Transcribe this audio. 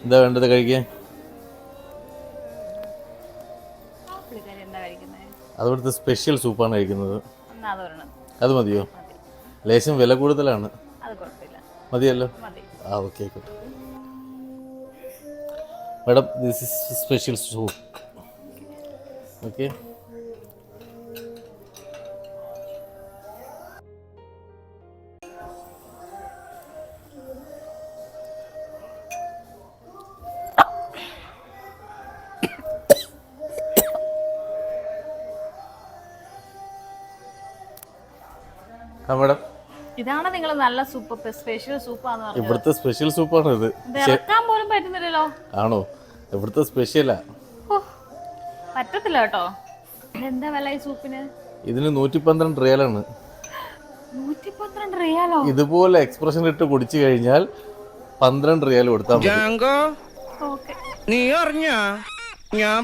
എന്താ വേണ്ടത് കഴിക്കാൻ? അവിടുത്തെ സ്പെഷ്യൽ സൂപ്പാണ് കഴിക്കുന്നത്. അത് മതിയോ? ലേശം വില കൂടുതലാണ്. മതിയല്ലോ. ആ ഓക്കെ ആയിക്കോട്ടെ. Madam, this is special soup. Okay. Madam, ഇതാണ് നിങ്ങൾ നല്ല സൂപ്പ്, സ്പെഷ്യൽ സൂപ്പാന്ന് പറഞ്ഞത്. ഇവിടുത്തെ സ്പെഷ്യൽ സൂപ്പാണ് ഇത്. ഇറക്കാൻ പോലും പറ്റുന്നില്ലല്ലോ. ആണോ? ഇവിടുത്തെ സ്പെഷ്യലാ. പറ്റത്തില്ല കേട്ടോ. എന്താ വില ഈ സൂപ്പിന്? ഇതിന് 112 റിയാലാണ്. 112 റിയാലോ? ഇതുപോലെ എക്സ്പ്രഷൻ ഇട്ട് കുടിച്ചു കഴിഞ്ഞാൽ 12 റിയാൽ കൊടുത്താൽ മതി. നീ അറിഞ്ഞ ഞാൻ